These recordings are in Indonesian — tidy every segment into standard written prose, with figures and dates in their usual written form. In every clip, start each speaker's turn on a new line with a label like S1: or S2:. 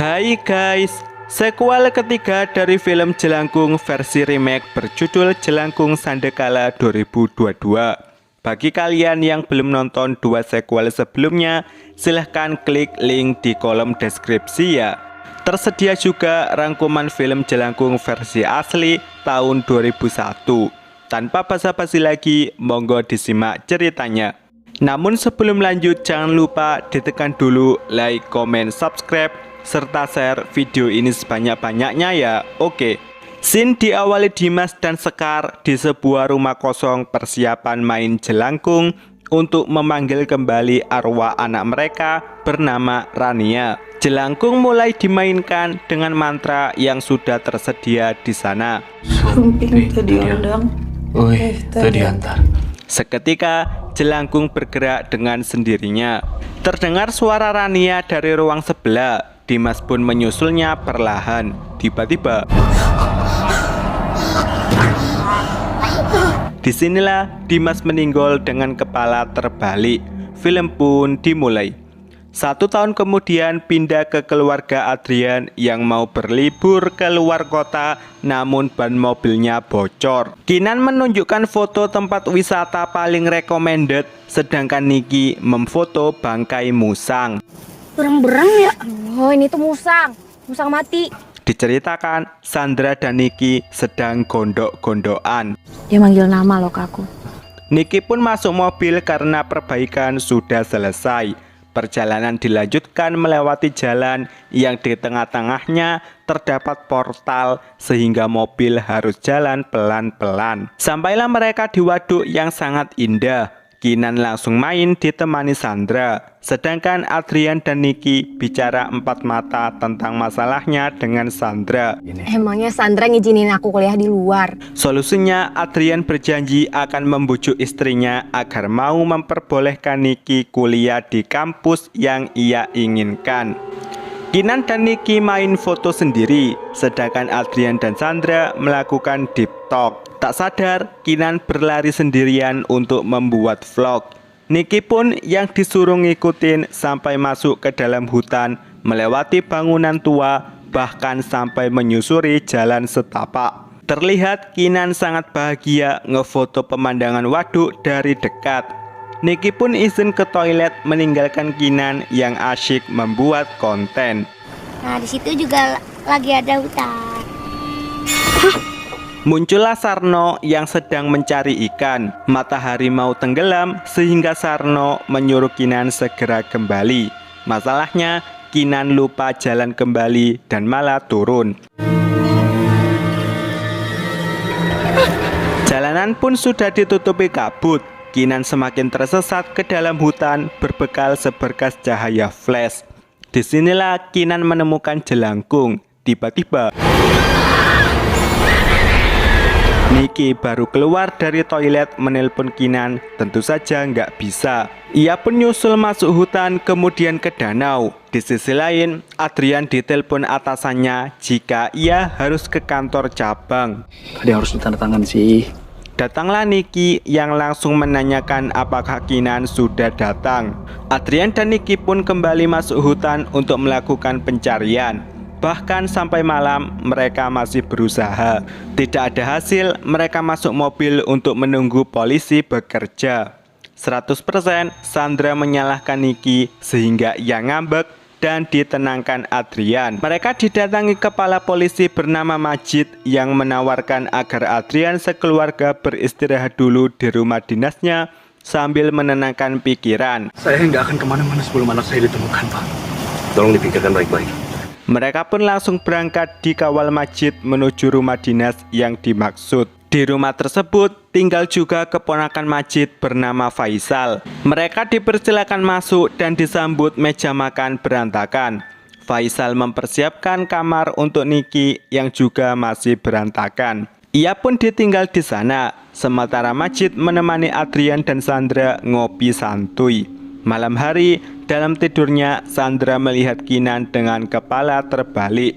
S1: Hai guys, sequel ketiga dari film Jelangkung versi remake berjudul Jelangkung Sandekala 2022. Bagi kalian yang belum nonton dua sequel sebelumnya, silahkan klik link di kolom deskripsi ya. Tersedia juga rangkuman film Jelangkung versi asli tahun 2001. Tanpa basa-basi lagi, monggo disimak ceritanya. Namun sebelum lanjut, jangan lupa ditekan dulu like, comment, subscribe, serta share video ini sebanyak-banyaknya ya. Oke. Scene diawali Dimas dan Sekar di sebuah rumah kosong persiapan main jelangkung untuk memanggil kembali arwah anak mereka bernama Rania. Jelangkung mulai dimainkan dengan mantra yang sudah tersedia di sana.
S2: Sumping tadi undang.
S3: Tadi antar.
S1: Seketika jelangkung bergerak dengan sendirinya. Terdengar suara Rania dari ruang sebelah. Dimas pun menyusulnya perlahan. Tiba-tiba disinilah Dimas meninggal dengan kepala terbalik. Film pun dimulai. 1 tahun kemudian pindah ke keluarga Adrian yang mau berlibur ke luar kota, namun ban mobilnya bocor. Kinan menunjukkan foto tempat wisata paling recommended, sedangkan Niki memfoto bangkai musang.
S2: Berang-berang ya. Oh, ini tuh musang mati.
S1: Diceritakan Sandra dan Niki sedang gondok-gondokan.
S2: Dia manggil nama loh ke aku.
S1: Niki pun masuk mobil karena perbaikan sudah selesai. Perjalanan dilanjutkan melewati jalan yang di tengah-tengahnya terdapat portal sehingga mobil harus jalan pelan-pelan. Sampailah mereka di waduk yang sangat indah. Kinan langsung main ditemani Sandra, sedangkan Adrian dan Niki bicara empat mata tentang masalahnya dengan Sandra.
S2: Emangnya Sandra ngizinin aku kuliah di luar?
S1: Solusinya, Adrian berjanji akan membujuk istrinya agar mau memperbolehkan Niki kuliah di kampus yang ia inginkan. Kinan dan Niki main foto sendiri, sedangkan Adrian dan Sandra melakukan deep talk. Tak sadar, Kinan berlari sendirian untuk membuat vlog. Niki pun yang disuruh ngikutin sampai masuk ke dalam hutan, melewati bangunan tua, bahkan sampai menyusuri jalan setapak. Terlihat Kinan sangat bahagia ngefoto pemandangan waduk dari dekat. Niki pun izin ke toilet meninggalkan Kinan yang asyik membuat konten.
S4: Nah, di situ juga lagi ada hutan.
S1: Muncullah Sarno yang sedang mencari ikan. Matahari mau tenggelam sehingga Sarno menyuruh Kinan segera kembali. Masalahnya Kinan lupa jalan kembali dan malah turun. Jalanan pun sudah ditutupi kabut. Kinan semakin tersesat ke dalam hutan berbekal seberkas cahaya flash. Disinilah Kinan menemukan jelangkung. Tiba-tiba Niki baru keluar dari toilet menelpon Kinan, tentu saja nggak bisa. Ia pun nyusul masuk hutan kemudian ke danau. Di sisi lain, Adrian ditelepon atasannya jika ia harus ke kantor cabang.
S3: Ada yang harus ditandatangan sih.
S1: Datanglah Niki yang langsung menanyakan apakah Kinan sudah datang. Adrian dan Niki pun kembali masuk hutan untuk melakukan pencarian. Bahkan sampai malam mereka masih berusaha. Tidak ada hasil, mereka masuk mobil untuk menunggu polisi bekerja. 100% Sandra menyalahkan Niki sehingga ia ngambek dan ditenangkan Adrian. Mereka didatangi kepala polisi bernama Majid yang menawarkan agar Adrian sekeluarga beristirahat dulu di rumah dinasnya sambil menenangkan pikiran.
S3: Saya nggak akan kemana-mana sebelum anak saya ditemukan, Pak. Tolong dipikirkan baik-baik.
S1: Mereka pun langsung berangkat dikawal Majid menuju rumah dinas yang dimaksud. Di rumah tersebut tinggal juga keponakan Majid bernama Faisal. Mereka dipersilakan masuk dan disambut meja makan berantakan. Faisal mempersiapkan kamar untuk Niki yang juga masih berantakan. Ia pun ditinggal di sana, sementara Majid menemani Adrian dan Sandra ngopi santuy. Malam hari, dalam tidurnya Sandra melihat Kinan dengan kepala terbalik.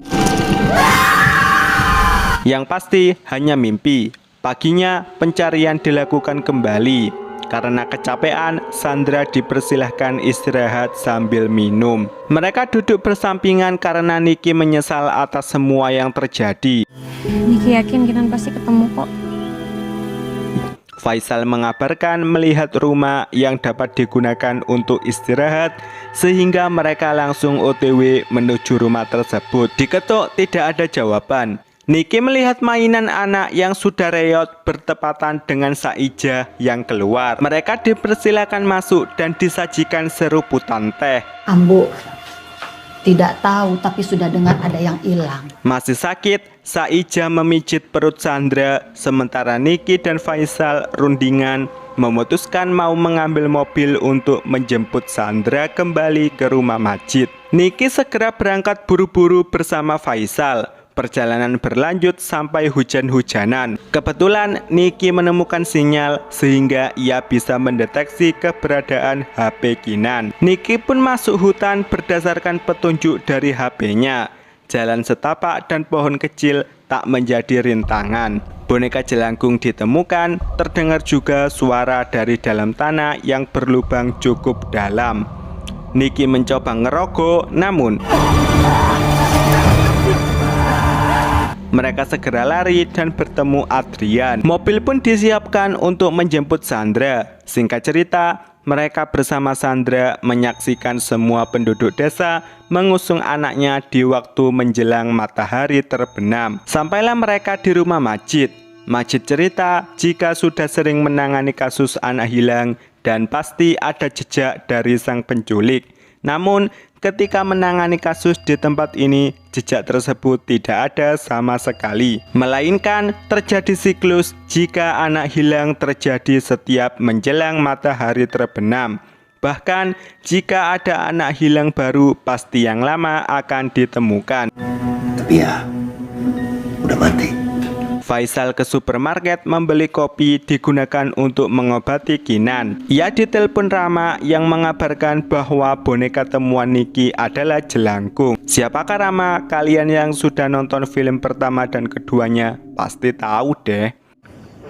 S1: Yang pasti hanya mimpi. Paginya pencarian dilakukan kembali. Karena kecapean, Sandra dipersilahkan istirahat sambil minum. Mereka duduk bersampingan karena Niki menyesal atas semua yang terjadi.
S2: Niki yakin Kinan pasti ketemu kok.
S1: Faisal mengabarkan melihat rumah yang dapat digunakan untuk istirahat, sehingga mereka langsung OTW menuju rumah tersebut. Diketuk, tidak ada jawaban. Niki melihat mainan anak yang sudah reot bertepatan dengan Saijah yang keluar. Mereka dipersilakan masuk dan disajikan seruputan teh.
S5: Ambu tidak tahu tapi sudah dengar ada yang hilang.
S1: Masih sakit, Saijah memijit perut Sandra, sementara Niki dan Faisal rundingan memutuskan mau mengambil mobil untuk menjemput Sandra kembali ke rumah Majid. Niki segera berangkat buru-buru bersama Faisal. Perjalanan berlanjut sampai hujan-hujanan. Kebetulan Niki menemukan sinyal sehingga ia bisa mendeteksi keberadaan HP Kinan. Niki pun masuk hutan berdasarkan petunjuk dari HP-nya. Jalan setapak dan pohon kecil tak menjadi rintangan. Boneka jelangkung ditemukan, terdengar juga suara dari dalam tanah yang berlubang cukup dalam. Niki mencoba ngerogok, namun mereka segera lari dan bertemu Adrian. Mobil pun disiapkan untuk menjemput Sandra. Singkat cerita, mereka bersama Sandra menyaksikan semua penduduk desa mengusung anaknya di waktu menjelang matahari terbenam. Sampailah mereka di rumah Majid. Majid cerita jika sudah sering menangani kasus anak hilang dan pasti ada jejak dari sang penculik. Namun, ketika menangani kasus di tempat ini, jejak tersebut tidak ada sama sekali. Melainkan terjadi siklus jika anak hilang terjadi setiap menjelang matahari terbenam. Bahkan jika ada anak hilang baru, pasti yang lama akan ditemukan.
S3: Tapi ya, udah mati.
S1: Faisal ke supermarket membeli kopi digunakan untuk mengobati Kinan. Ia ditelepon Rama yang mengabarkan bahwa boneka temuan Niki adalah jelangkung. Siapakah Rama? Kalian yang sudah nonton film pertama dan keduanya pasti tahu deh.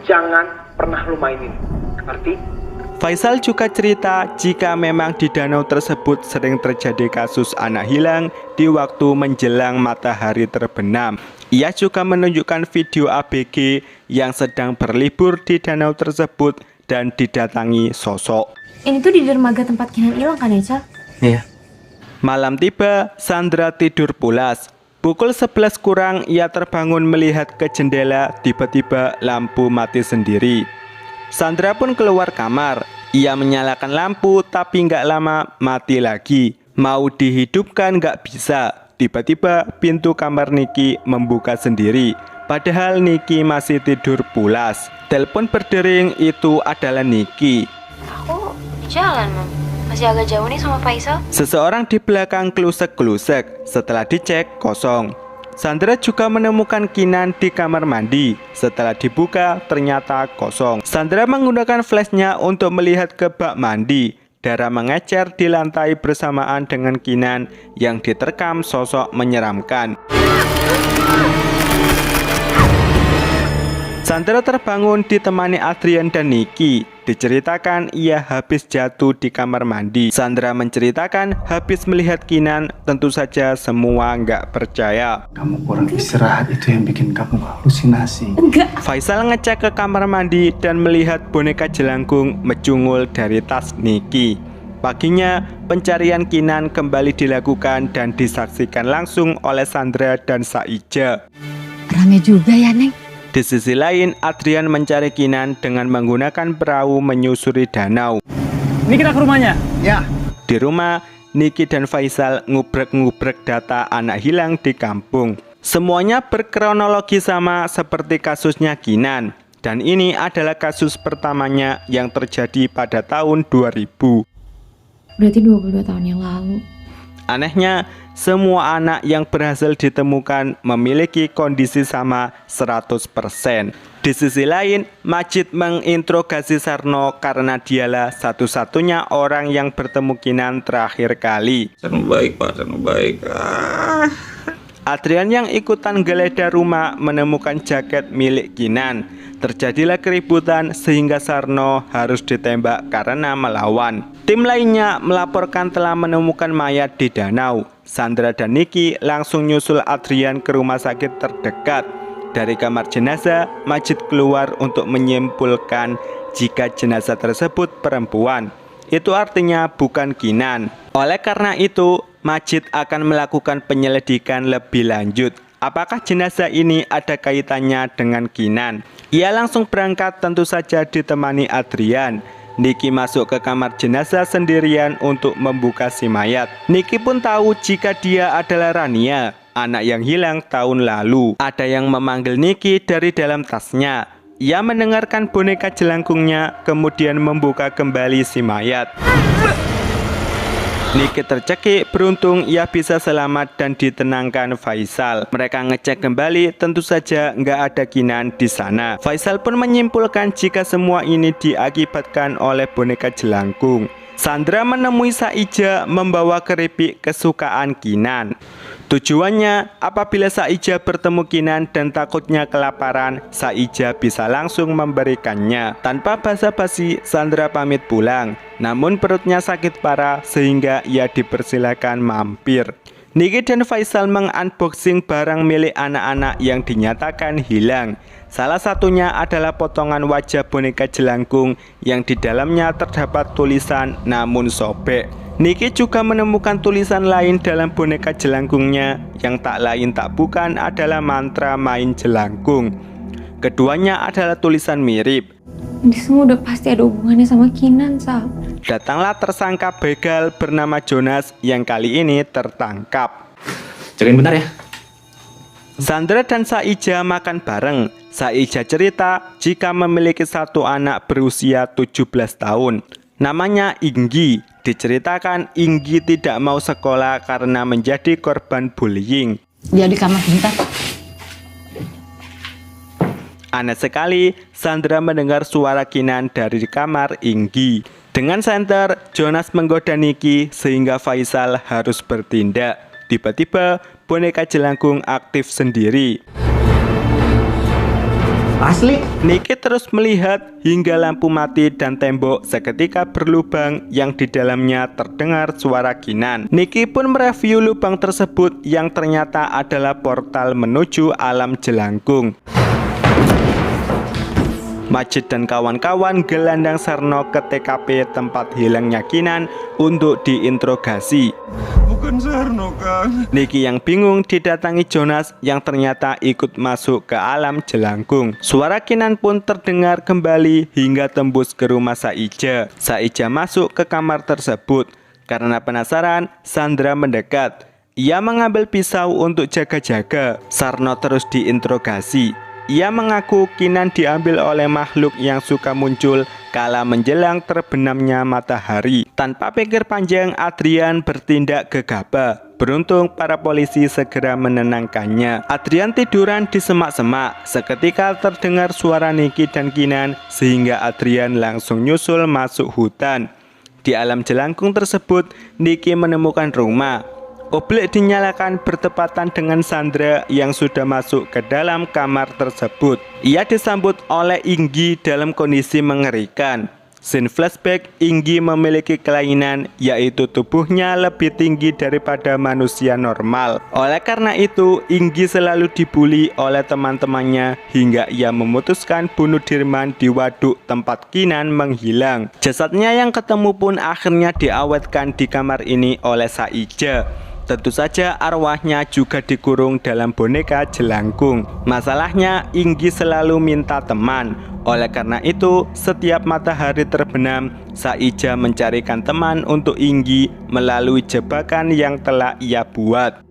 S6: Jangan pernah lu mainin, ngerti?
S1: Faisal juga cerita jika memang di danau tersebut sering terjadi kasus anak hilang di waktu menjelang matahari terbenam. Ia juga menunjukkan video ABG yang sedang berlibur di danau tersebut dan didatangi sosok.
S2: Ini tuh di dermaga tempat Kinan hilang kan ya, Cal?
S3: Iya.
S1: Malam tiba, Sandra tidur pulas. Pukul 11 kurang ia terbangun melihat ke jendela, tiba-tiba lampu mati sendiri. Sandra pun keluar kamar. Ia menyalakan lampu tapi nggak lama mati lagi. Mau dihidupkan nggak bisa. Tiba-tiba pintu kamar Niki membuka sendiri. Padahal Niki masih tidur pulas. Telepon berdering, itu adalah Niki.
S2: Aku di jalan, Mam. Masih agak jauh nih sama Faisal.
S1: Seseorang di belakang klusek-klusek. Setelah dicek, kosong. Sandra juga menemukan Kinan di kamar mandi. Setelah dibuka, ternyata kosong. Sandra menggunakan flashnya untuk melihat ke bak mandi. Darah mengecer di lantai bersamaan dengan Kinan yang diterkam sosok menyeramkan. Sandra terbangun ditemani Adrian dan Niki. Diceritakan ia habis jatuh di kamar mandi. Sandra menceritakan habis melihat Kinan, tentu saja semua nggak percaya.
S7: Kamu kurang istirahat, itu yang bikin kamu halusinasi.
S1: Faisal ngecek ke kamar mandi dan melihat boneka jelangkung mencungul dari tas Niki. Paginya, pencarian Kinan kembali dilakukan dan disaksikan langsung oleh Sandra dan Saijah.
S5: Rame juga ya, Neng.
S1: Di sisi lain, Adrian mencari Kinan dengan menggunakan perahu menyusuri danau.
S6: Ini kita ke rumahnya.
S7: Ya.
S1: Di rumah, Niki dan Faisal ngubrek-ngubrek data anak hilang di kampung. Semuanya berkronologi sama seperti kasusnya Kinan. Dan ini adalah kasus pertamanya yang terjadi pada tahun 2000.
S2: Berarti 22 tahun yang lalu.
S1: Anehnya, semua anak yang berhasil ditemukan memiliki kondisi sama 100%. Di sisi lain, Majid menginterogasi Sarno karena dialah satu-satunya orang yang bertemu Kinan terakhir kali.
S8: Sarno baik, Pak. Sarno baik.
S1: Adrian yang ikutan geledah rumah menemukan jaket milik Kinan. Terjadilah keributan sehingga Sarno harus ditembak karena melawan. Tim lainnya melaporkan telah menemukan mayat di danau. Sandra dan Niki langsung nyusul Adrian ke rumah sakit terdekat. Dari kamar jenazah, Majid keluar untuk menyimpulkan jika jenazah tersebut perempuan. Itu artinya bukan Kinan. Oleh karena itu, Majid akan melakukan penyelidikan lebih lanjut. Apakah jenazah ini ada kaitannya dengan Kinan? Ia langsung berangkat, tentu saja ditemani Adrian. Niki masuk ke kamar jenazah sendirian untuk membuka si mayat. Niki pun tahu jika dia adalah Rania, anak yang hilang tahun lalu. Ada yang memanggil Niki dari dalam tasnya. Ia mendengarkan boneka jelangkungnya, kemudian membuka kembali si mayat. Niki tercekik, beruntung ia bisa selamat dan ditenangkan Faisal. Mereka ngecek kembali, tentu saja nggak ada Kinan di sana. Faisal pun menyimpulkan jika semua ini diakibatkan oleh boneka jelangkung. Sandra menemui Saija membawa keripik kesukaan Kinan. Tujuannya, apabila Saija bertemu Kinan dan takutnya kelaparan, Saija bisa langsung memberikannya. Tanpa basa-basi, Sandra pamit pulang. Namun perutnya sakit parah sehingga ia dipersilakan mampir. Niki dan Faisal mengunboxing barang milik anak-anak yang dinyatakan hilang. Salah satunya adalah potongan wajah boneka jelangkung yang di dalamnya terdapat tulisan namun sobek. Niki juga menemukan tulisan lain dalam boneka jelangkungnya yang tak lain tak bukan adalah mantra main jelangkung. Keduanya adalah tulisan mirip.
S2: Ini semua udah pasti ada hubungannya sama Kinan, Sal.
S1: Datanglah tersangka begal bernama Jonas yang kali ini tertangkap.
S3: Jagain bentar ya.
S1: Sandra dan Saija makan bareng. Saija cerita jika memiliki satu anak berusia 17 tahun. Namanya Inggi. Diceritakan Inggi tidak mau sekolah karena menjadi korban bullying.
S5: Dia di kamar sebentar.
S1: Aneh sekali, Sandra mendengar suara Kinan dari kamar Inggi. Dengan senter, Jonas menggoda Niki sehingga Faisal harus bertindak. Tiba-tiba, boneka jelangkung aktif sendiri.
S3: Asli?
S1: Niki terus melihat hingga lampu mati dan tembok seketika berlubang yang di dalamnya terdengar suara Kinan. Niki pun mereview lubang tersebut yang ternyata adalah portal menuju alam jelangkung. Majid dan kawan-kawan gelandang Sarno ke TKP tempat hilangnya Kinan untuk diinterogasi.
S8: Bukan Sarno kan?
S1: Niki yang bingung didatangi Jonas yang ternyata ikut masuk ke alam jelangkung. Suara Kinan pun terdengar kembali hingga tembus ke rumah Saija. Saija masuk ke kamar tersebut. Karena penasaran, Sandra mendekat. Ia mengambil pisau untuk jaga-jaga. Sarno terus diinterogasi. Ia mengaku Kinan diambil oleh makhluk yang suka muncul kala menjelang terbenamnya matahari. Tanpa pikir panjang, Adrian bertindak gegabah. Beruntung para polisi segera menenangkannya. Adrian tiduran di semak-semak. Seketika terdengar suara Niki dan Kinan sehingga Adrian langsung nyusul masuk hutan. Di alam jelangkung tersebut, Niki menemukan rumah. Oblek dinyalakan bertepatan dengan Sandra yang sudah masuk ke dalam kamar tersebut. Ia disambut oleh Inggi dalam kondisi mengerikan. Scene flashback, Inggi memiliki kelainan yaitu tubuhnya lebih tinggi daripada manusia normal. Oleh karena itu, Inggi selalu dibully oleh teman-temannya hingga ia memutuskan bunuh diri di waduk tempat Kinan menghilang. Jasadnya yang ketemu pun akhirnya diawetkan di kamar ini oleh Saija. Tentu saja arwahnya juga dikurung dalam boneka jelangkung. Masalahnya Inggi selalu minta teman. Oleh karena itu, setiap matahari terbenam, Saija mencarikan teman untuk Inggi melalui jebakan yang telah ia buat.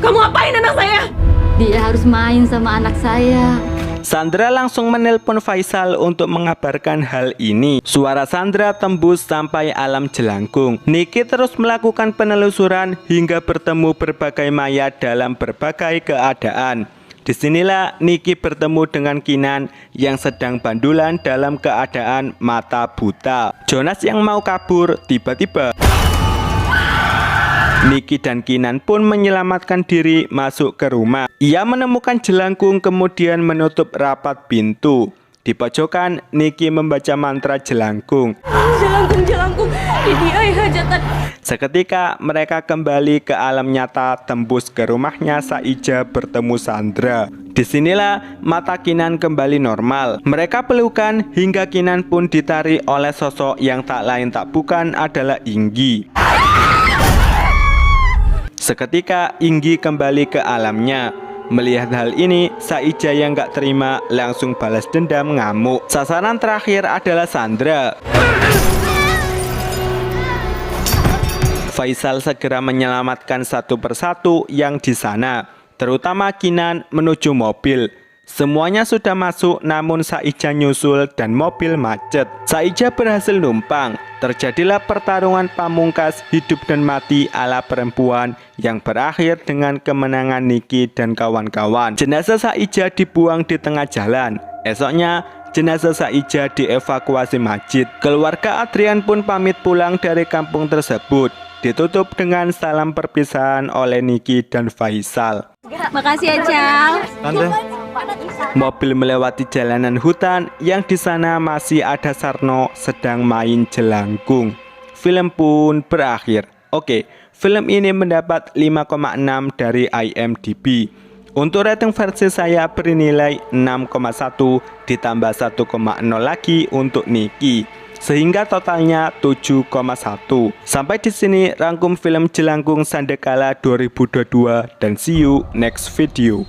S2: Kamu ngapain anak saya?
S5: Dia harus main sama anak saya.
S1: Sandra langsung menelpon Faisal untuk mengabarkan hal ini. Suara Sandra tembus sampai alam jelangkung. Niki terus melakukan penelusuran hingga bertemu berbagai mayat dalam berbagai keadaan. Disinilah Niki bertemu dengan Kinan yang sedang bandulan dalam keadaan mata buta. Jonas yang mau kabur tiba-tiba Niki dan Kinan pun menyelamatkan diri masuk ke rumah. Ia menemukan Jelangkung kemudian menutup rapat pintu. Di pojokan, Niki membaca mantra Jelangkung.
S2: Jelangkung, ini ayah hajatan.
S1: Seketika mereka kembali ke alam nyata, tembus ke rumahnya Saija bertemu Sandra. Disinilah mata Kinan kembali normal. Mereka pelukan hingga Kinan pun ditarik oleh sosok yang tak lain tak bukan adalah Inggi. Seketika Inggi kembali ke alamnya. Melihat hal ini, Saija yang gak terima langsung balas dendam ngamuk. Sasaran terakhir adalah Sandra. Faisal segera menyelamatkan satu persatu yang di sana, terutama Kinan menuju mobil. Semuanya sudah masuk namun Saija nyusul dan mobil macet. Saija berhasil numpang. Terjadilah pertarungan pamungkas hidup dan mati ala perempuan yang berakhir dengan kemenangan Niki dan kawan-kawan. Jenazah Saija dibuang di tengah jalan. Esoknya jenazah Saija dievakuasi masjid. Keluarga Adrian pun pamit pulang dari kampung tersebut. Ditutup dengan salam perpisahan oleh Niki dan Faisal.
S2: Makasih ya, Cal.
S1: Tante. Mobil melewati jalanan hutan yang di sana masih ada Sarno sedang main jelangkung. Film pun berakhir. Oke, film ini mendapat 5,6 dari IMDb. Untuk rating versi saya bernilai 6,1 ditambah 1,0 lagi untuk Niki, sehingga totalnya 7,1. Sampai di sini rangkum film Jelangkung Sandekala 2022 dan see you next video.